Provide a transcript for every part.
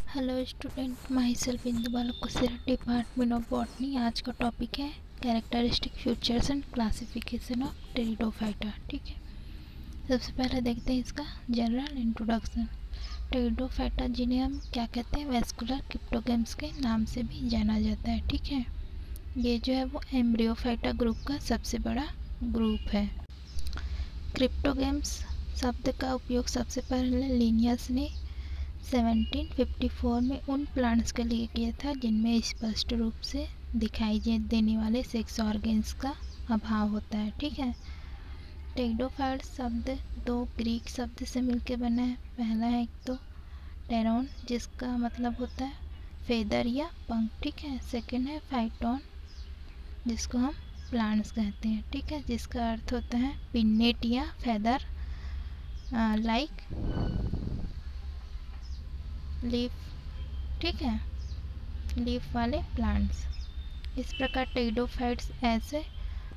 Hello student, myself Indu Balakusira, department of botany. आज का topic है characteristic features and classification of pteridophyta. ठीक है, सबसे पहले देखते हैं इसका जनरल इंट्रोडक्शन। टेरिडोफाइटा जिन्हें हम क्या कहते हैं, वेस्कुलर क्रिप्टोगेम्स के नाम से भी जाना जाता है। ठीक है, ये जो है वो एम्ब्रियोफाइटा ग्रुप का सबसे बड़ा ग्रुप है। क्रिप्टोगेम्स शब्द का उपयोग सबसे पहले लिनियस ने 1754 में उन प्लांट्स के लिए किया था जिनमें स्पष्ट रूप से दिखाई देने वाले सेक्स ऑर्गन्स का अभाव होता है। ठीक है, टेरिडोफाइट शब्द दो ग्रीक शब्द से मिलकर बना है। पहला है एक तो टेरोन, जिसका मतलब होता है फेदर या पंख। ठीक है, सेकंड है फाइटोन, जिसको हम प्लांट्स कहते हैं। ठीक है, जिसका अर्थ होता है पिन्नेट या फेदर लाइक लीफ। ठीक है, लीफ वाले प्लांट्स। इस प्रकार टेरिडोफाइट्स ऐसे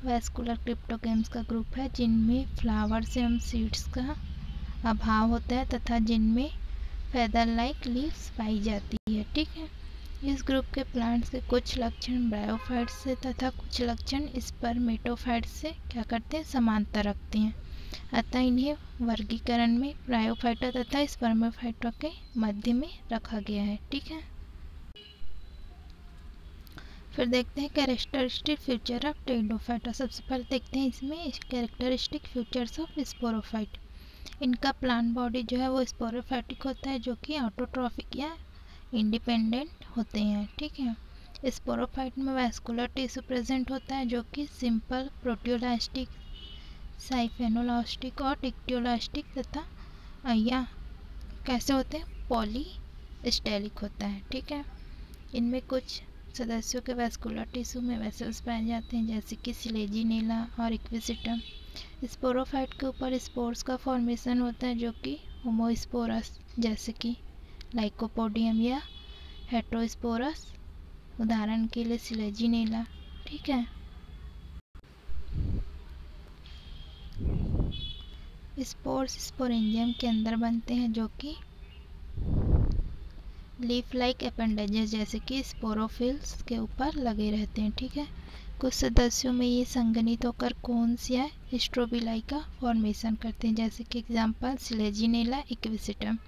वेस्कुलर क्रिप्टोगेम्स का ग्रुप है जिनमें फ्लावर्स एवं सीड्स का अभाव होता है तथा जिनमें फेदर लाइक लीव्स पाई जाती है। ठीक है, इस ग्रुप के प्लांट्स के कुछ लक्षण ब्रायोफाइट्स से तथा कुछ लक्षण स्पर्मेटोफाइट्स से क्या करते हैं, समानता रखते हैं। अतः इन्हें वर्गीकरण में ब्रायोफाइटा तथा स्पर्मेफाइटा के मध्य में रखा गया है। ठीक है, फिर देखते हैं कैरेक्टरिस्टिक फीचर ऑफ टेरिडोफाइटा। सबसे पहले देखते हैं इसमें कैरेक्टरिस्टिक फीचर्स ऑफ स्पोरोफाइट। इनका प्लांट बॉडी जो है वो स्पोरोफाइटिक होता है, जो कि ऑटोट्रॉफिक या इंडिपेंडेंट होते हैं। ठीक है, स्पोरोफाइट में वैस्कुलर टिश्यू प्रेजेंट होता है जो कि सिंपल प्रोटियोलास्टिक, साइफेनोलास्टिक और टिक्टियोलास्टिक तथा या कैसे होते हैं, पॉलीस्टेलिक होता है। ठीक है, इनमें कुछ सदस्यों के वैस्कुलर टिश्यू में वेसल्स पाए जाते हैं जैसे कि सिलेजिनेला और इक्विसिटम। स्पोरोफाइट के ऊपर स्पोर्स का फॉर्मेशन होता है जो कि होमोस्पोरस जैसे कि लाइकोपोडियम या हेटरोस्पोरस, उदाहरण के लिए सिलेजिनेला। ठीक है, स्पोर्स स्पोरेंजियम के अंदर बनते हैं जो कि लीफ लाइक अपेंडेजेस जैसे कि स्पोरोफिल्स के ऊपर लगे रहते हैं। ठीक है, कुछ सदस्यों में ये संघनित होकर कोन्स या स्ट्रोबिलाई का फॉर्मेशन करते हैं जैसे कि एग्जांपल सिलेजिनेला इक्विसिटम।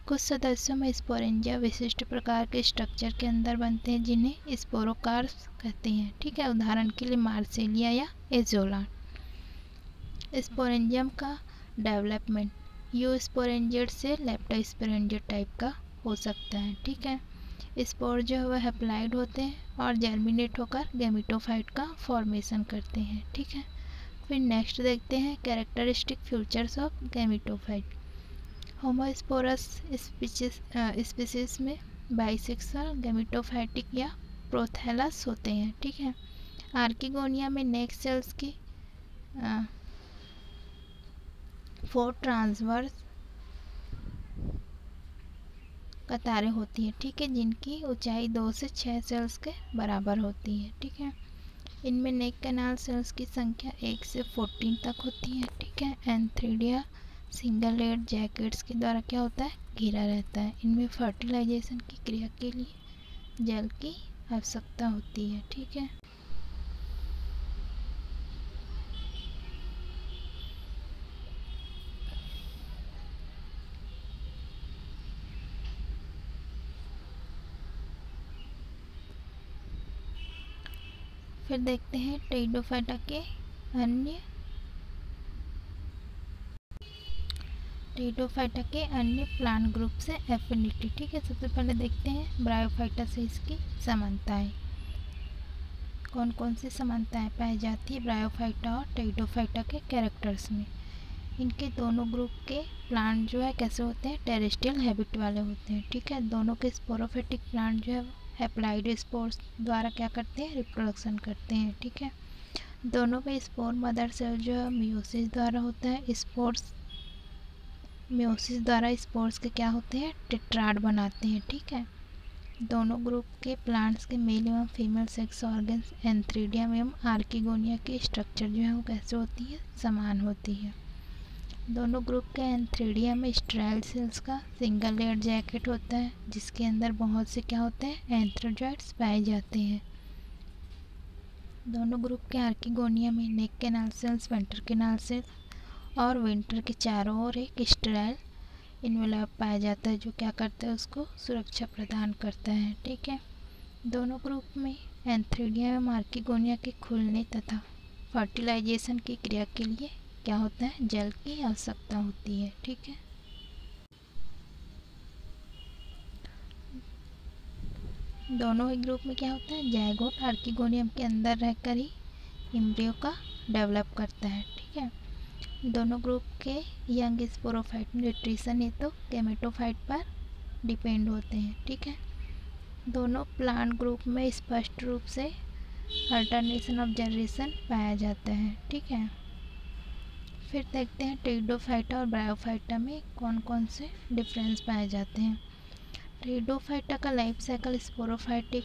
कुछ सदस्यों में स्पोरेंजिया विशिष्ट प्रकार के स्ट्रक्चर के अंदर बनते हैं जिन्हें स्पोरोकार्प्स कहते हैं। ठीक है, उदाहरण के लिए मार्सेलिया या एजोला। स्पोरेंजियम का डेवलपमेंट यूस्पोरेंजियड से लेप्टोस्पोरेंजियड टाइप का हो सकता है। ठीक है, स्पोर जो है वह हैप्लाइड होते हैं और जर्मिनेट होकर गैमेटोफाइट का फॉर्मेशन करते हैं। ठीक है, फिर नेक्स्ट देखते हैं characteristic features of gametophyte. Homosporous species में बाइसेक्सुअल गैमेटोफाइटिक या प्रोथैलस होते हैं। ठीक है, आर्किगोनिया में नेक सेल्स की 4 ट्रांसवर्स कतारें होती हैं। ठीक है, जिनकी ऊंचाई 2 से 6 सेल्स के बराबर होती है। ठीक है, इनमें नेक कैनाल सेल्स की संख्या 1 से 14 तक होती है। ठीक है, एंथ्रीडिया सिंगल लेयर जैकेट्स के द्वारा क्या होता है, घिरा रहता है। इनमें फर्टिलाइजेशन की क्रिया के लिए जल की आवश्यकता होती है। ठीक है, फिर देखते हैं टेरिडोफाइटा के अन्य प्लांट ग्रुप से एफिनिटी। ठीक है, सबसे पहले देखते हैं ब्रायोफाइटा से इसकी समानताएं। कौन कौन सी समानताएं पाई जाती है ब्रायोफाइटा और टेरिडोफाइटा के कैरेक्टर्स में। इनके दोनों ग्रुप के प्लांट जो है कैसे होते हैं, टेरेस्ट्रियल हैबिट वाले होते हैं। ठीक है, दोनों के स्पोरोफाइटिक प्लांट जो है हैप्लाइड स्पोर्स द्वारा क्या करते हैं, रिप्रोडक्शन करते हैं। ठीक है, दोनों में स्पोर मदर सेल जो है मियोसिस द्वारा होता है। मियोसिस द्वारा स्पोर्स के क्या होते हैं, टेट्राड बनाते हैं। ठीक है, दोनों ग्रुप के प्लांट्स के मेल एवं फीमेल सेक्स ऑर्गन्स एंथ्रीडियम एवं आर्किगोनिया की स्ट्रक्चर जो है वो कैसे होती है, समान होती है। दोनों ग्रुप के एंथ्रेडिया में स्टेराइल सेल्स का सिंगल लेयर जैकेट होता है जिसके अंदर बहुत से क्या होते हैं, एंथ्रोजॉइट्स पाए जाते हैं। दोनों ग्रुप के आर्किगोनिया में neck canal cells, venter canal cells और वेंटर के चारों ओर एक स्टेराइल इन्वेलप पाया जाता है जो क्या करता है, उसको सुरक्षा प्रदान करता है। ठीक है, दोनों ग्रुप में एंथ्रेडिया में आर्किगोनिया के खुलने तथा फर्टिलाइजेशन की क्रिया के लिए क्या होता है, जल की आवश्यकता होती है। ठीक है, दोनों ही ग्रुप में क्या होता है, जायगोट आर्किगोनियम के अंदर रहकर ही एम्ब्रियो का डेवलप करता है। ठीक है, दोनों ग्रुप के यंग स्पोरोफाइट न्यूट्रिशन है तो गेमेटोफाइट पर डिपेंड होते हैं। ठीक है, दोनों प्लांट ग्रुप में स्पष्ट रूप से अल्टरनेशन ऑफ जनरेशन पाया जाता है। ठीक है, फिर देखते हैं टेरिडोफाइटा और ब्रायोफाइटा में कौन कौन से डिफरेंस पाए जाते हैं। टेरिडोफाइटा का लाइफ साइकिल स्पोरोफाइटिक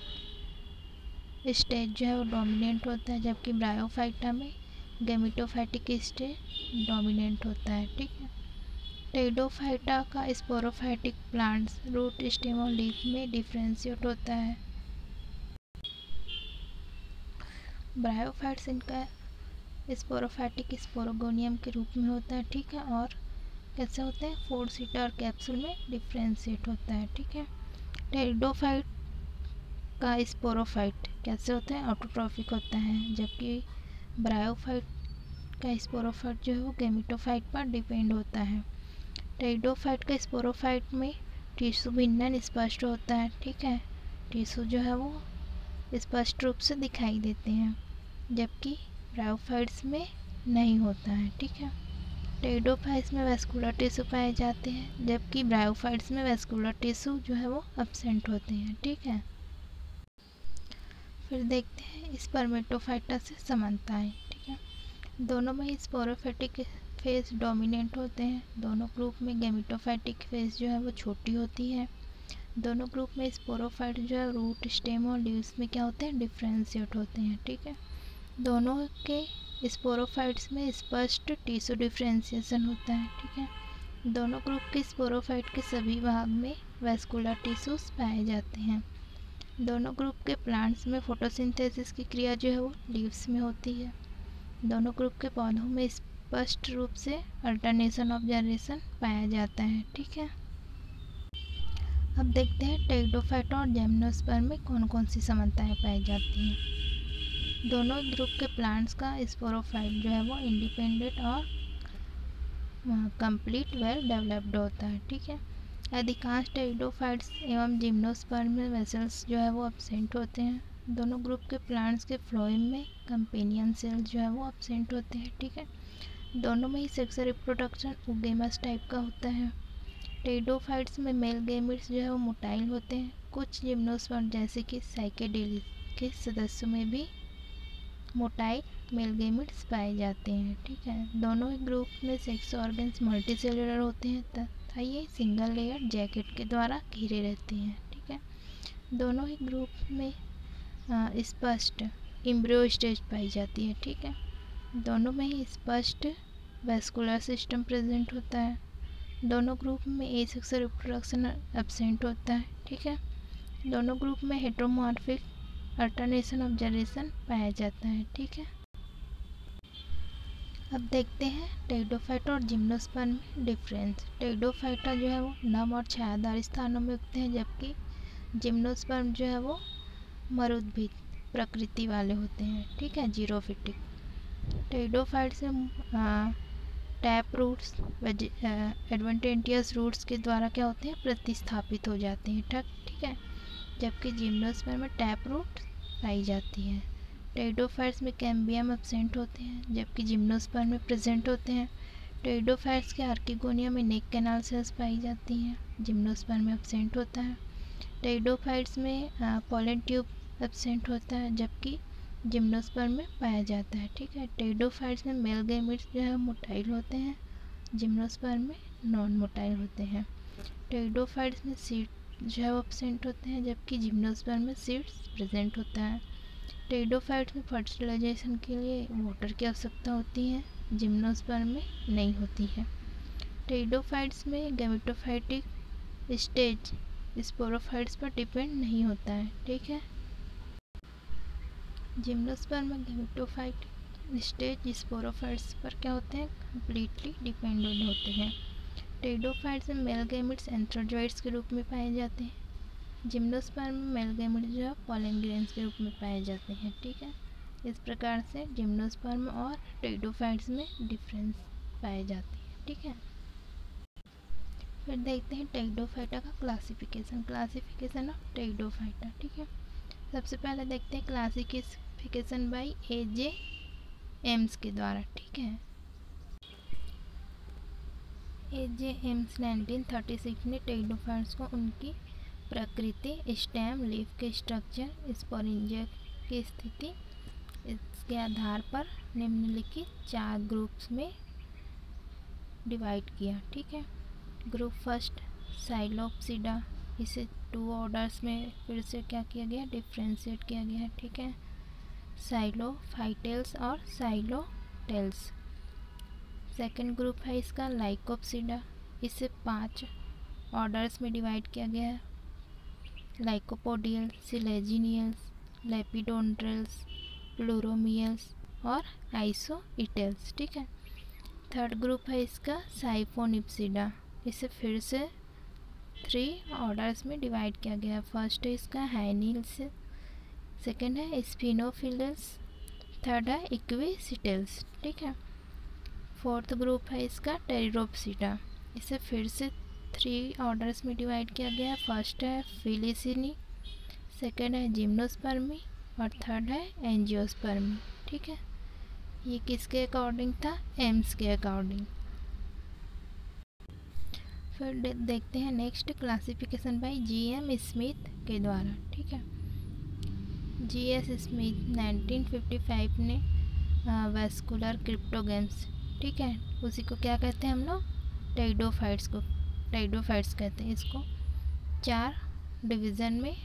स्टेज जो है वो डोमिनेंट होता है, जबकि ब्रायोफाइटा में गेमिटोफाइटिक स्टेज डोमिनेंट होता है। ठीक है, टेरिडोफाइटा का स्पोरोफाइटिक प्लांट्स रूट, स्टेम और लीफ में डिफ्रेंशिएट होता है। ब्रायोफाइट्स इनका स्पोरोफाइटिक स्पोरोगोनियम के रूप में होता है। ठीक है, और कैसे होते हैं, फोर सीटर और कैप्सूल में डिफ्रेंशिएट होता है। ठीक है, टेरिडोफाइट का स्पोरोफाइट कैसे होता है, ऑटोट्रॉफिक होता है, जबकि ब्रायोफाइट का स्पोरोफाइट जो है वो गेमिटोफाइट पर डिपेंड होता है। टेरिडोफाइट का स्पोरोफाइट में टिश्यू भिन्नन स्पष्ट होता है। ठीक है, टिश्यू जो है वो स्पष्ट रूप से दिखाई देते हैं, जबकि ब्रायोफाइट्स में नहीं होता है। ठीक है, टेरिडोफाइट्स में वैस्कुलर टिश्यू पाए जाते हैं, जबकि ब्रायोफाइट्स में वैस्कुलर टिश्यू जो है वो एब्सेंट होते हैं। ठीक है, फिर देखते हैं स्पर्मेटोफाइटा से समानताएं। ठीक है, दोनों में स्पोरोफाइटिक फेज डोमिनेंट होते हैं। दोनों ग्रुप में गेमिटोफाइटिक फेज जो है वो छोटी होती है। दोनों ग्रुप में स्पोरोफाइट जो है रूट, स्टेम और लीव्स में क्या होते हैं, डिफ्रेंशिएट होते हैं। ठीक है, दोनों के स्पोरोफाइट्स में स्पष्ट टिश्यू डिफ्रेंशिएशन होता है। ठीक है, दोनों ग्रुप के स्पोरोफाइट के सभी भाग में वैस्कुलर टिश्यूज पाए जाते हैं। दोनों ग्रुप के प्लांट्स में फोटोसिंथेसिस की क्रिया जो है वो लीव्स में होती है। दोनों ग्रुप के पौधों में स्पष्ट रूप से अल्टरनेशन ऑफ जनरेशन पाया जाता है। ठीक है, अब देखते हैं टेरिडोफाइटा और जिम्नोस्पर्म में कौन कौन सी समानताएं पाई जाती हैं। दोनों ग्रुप के प्लांट्स का स्पोरोफाइट जो है वो इंडिपेंडेंट और कंप्लीट वेल डेवलप्ड होता है। ठीक है, अधिकांश टेरिडोफाइट्स एवं जिम्नोस्पर्म में वेसल्स जो है वो एब्सेंट होते हैं। दोनों ग्रुप के प्लांट्स के फ्लोएम में कंपेनियन सेल जो है वो एब्सेंट होते हैं। ठीक है, दोनों में ही सेक्सुअल रिप्रोडक्शन ओगेमस टाइप का होता है। टेरिडोफाइट्स में मेल गैमेट्स जो है वो मोटाइल होते हैं। कुछ जिम्नोस्पर्म जैसे कि साइकेडेलिक के सदस्यों में भी मोटाइल मेल गैमेट्स पाए जाते हैं। ठीक है, दोनों ही ग्रुप में सेक्स ऑर्गन्स मल्टीसेलुलर होते हैं तथा ये सिंगल लेयर जैकेट के द्वारा घिरे रहते हैं। ठीक है, दोनों ही ग्रुप में स्पष्ट एम्ब्रियो स्टेज पाई जाती है। ठीक है, दोनों में ही स्पष्ट वैस्कुलर सिस्टम प्रेजेंट होता है। दोनों ग्रुप में एसेक्सुअल रिप्रोडक्शन एब्सेंट होता है। ठीक है, दोनों ग्रुप में हेटेरोमॉर्फिक अल्टरनेशन ऑफ जनरेशन पाया जाता है। ठीक है, अब देखते हैं टेरिडोफाइटा और जिम्नोस्पर्म में डिफरेंस। टेरिडोफाइटा जो है वो नम और छायादार स्थानों में उगते हैं, जबकि जिम्नोस्पर्म जो है वो मरुद्भिद प्रकृति वाले होते हैं। ठीक है, जीरोफिटिक। टेरिडोफाइट्स में टैप रूट्स, एडवेंटेंटियस रूट्स के द्वारा क्या होते हैं, प्रतिस्थापित हो जाते हैं। ठीक है, जबकि जिम्नोस्पर्म में टैप रूट पाई जाती है। टेरिडोफाइट्स में कैम्बियम एब्सेंट होते हैं, जबकि जिम्नोस्पर्म में प्रेजेंट होते हैं। टेरिडोफाइट्स के आर्किगोनिया में नेक कैनाल सेल्स पाई जाती हैं, जिम्नोस्पर्म में एब्सेंट होता है। टेरिडोफाइट्स में पोलन ट्यूब एब्सेंट होता है, जबकि जिम्नोस्पर्म में पाया जाता है। ठीक है, टेरिडोफाइट्स में मेल गैमेट्स जो है मोटाइल होते हैं, जिम्नोस्पर्म में नॉन मोटाइल होते हैं। टेरिडोफाइट्स में सीड जो है वो एब्सेंट होते हैं, जबकि जिम्नोस्पर्म में सीड्स प्रेजेंट होता है। टेरिडोफाइट्स में फर्टिलाइजेशन के लिए वाटर की आवश्यकता होती है, जिम्नोस्पर्म में नहीं होती है। टेरिडोफाइट्स में गैमेटोफाइटिक स्टेज स्पोरोफाइट्स पर डिपेंड नहीं होता है, ठीक है। जिम्नोस्पर्म में गैमेटोफाइटिक स्टेज स्पोरोफाइट्स पर क्या होते हैं, कम्प्लीटली डिपेंडेंट होते हैं। टेरिडोफाइट्स में मेल गैमेट्स एंथ्रोजोइड्स के रूप में पाए जाते हैं। जिम्नोस्पर्म में मेल गैमेट्स जो है पॉलन ग्रेन्स के रूप में पाए जाते हैं, ठीक है। इस प्रकार से जिम्नोस्पर्म और टेरिडोफाइट्स में डिफरेंस पाए जाते हैं, ठीक है। फिर देखते हैं टेरिडोफाइटा का क्लासिफिकेशन ऑफ टेरिडोफाइटा, ठीक है। सबसे पहले देखते हैं क्लासिफिकेशन बाय AJ एम्स के द्वारा, ठीक है। AJ एम्स 1936 ने टेरिडोफाइट्स को उनकी प्रकृति, स्टेम, लीफ के स्ट्रक्चर, स्पोरेंजिया की स्थिति, इसके आधार पर निम्नलिखित 4 ग्रुप्स में डिवाइड किया, ठीक है। ग्रुप फर्स्ट साइलोप्सिडा, इसे 2 ऑर्डर्स में फिर से क्या किया गया, डिफ्रेंशिएट किया गया है, ठीक है। साइलोफाइटेल्स और साइलोटेल्स। सेकंड ग्रुप है इसका लाइकोप्सिडा, इसे 5 ऑर्डर्स में डिवाइड किया गया है। लाइकोपोडियल, सिलेजिनियल्स, लेपिडोन्ड्रल्स, प्लूरोमियल्स और आइसोइटेल्स, ठीक है। थर्ड ग्रुप है इसका साइफोनिप्सिडा, इसे फिर से 3 ऑर्डर्स में डिवाइड किया गया। फर्स्ट है इसका हाइनिल्स, सेकंड है स्पिनोफिलस, थर्ड है इक्विसिटल्स, ठीक है। फोर्थ ग्रुप है इसका टेरिडोप्सिडा, इसे फिर से 3 ऑर्डर्स में डिवाइड किया गया। फर्स्ट है फिलिसिनी, सेकंड है जिम्नोस्पर्मी और थर्ड है एंजियोस्पर्मी, ठीक है। ये किसके अकॉर्डिंग था, एम्स के अकॉर्डिंग। फिर देखते हैं next classification bye GM Smith के द्वारा, ठीक है। GS स्मिथ 1955 ने वैस्कुलर क्रिप्टोगेम्स, ठीक है, उसी को क्या कहते हैं हम लोग, टेरिडोफाइट्स कहते हैं। इसको 4 डिवीज़न में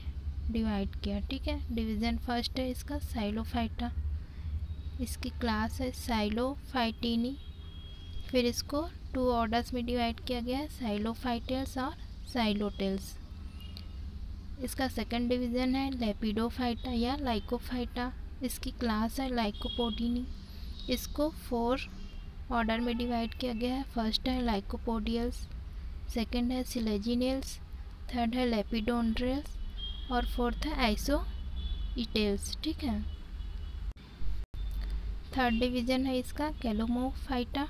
डिवाइड किया, ठीक है। डिवीज़न फर्स्ट है इसका साइलोफाइटा, इसकी क्लास है साइलोफाइटिनी। फिर इसको 2 ऑर्डर्स में डिवाइड किया गया है, साइलोफाइटेल्स और साइलोटेल्स। इसका सेकंड डिवीज़न है लेपिडोफाइटा या लाइकोफाइटा, इसकी क्लास है लाइकोपोडिनी। इसको 4 ऑर्डर में डिवाइड किया गया है। फर्स्ट है लाइकोपोडियल्स, सेकंड है सिलेजिनियल्स, थर्ड है लेपिडोन्ड्रल्स और फोर्थ है आइसोइटेल्स, ठीक है। थर्ड डिवीज़न है इसका कैलोमोफाइटा,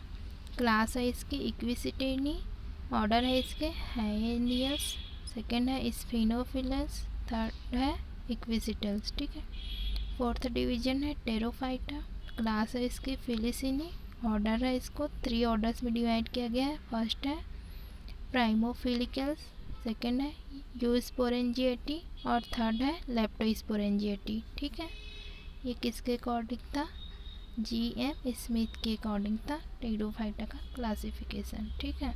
क्लास है इसकी इक्विसिटेनी, ऑर्डर है इसके हाइनियस, सेकंड है स्फिनोफिलस, थर्ड है इक्विसिटल्स, ठीक है। फोर्थ डिवीज़न है टेरोफाइटा, क्लास है इसकी फिलिसिनी, ऑर्डर है इसको 3 ऑर्डर्स में डिवाइड किया गया है। फर्स्ट है प्राइमोफिलिकल्स, सेकंड है यूस्पोरेंजिएटी और थर्ड है लेप्टोस्पोरेंजिएटी, ठीक है। ये किसके अकॉर्डिंग था, GM स्मिथ के अकॉर्डिंग था टेरिडोफाइटा का क्लासिफिकेशन, ठीक है।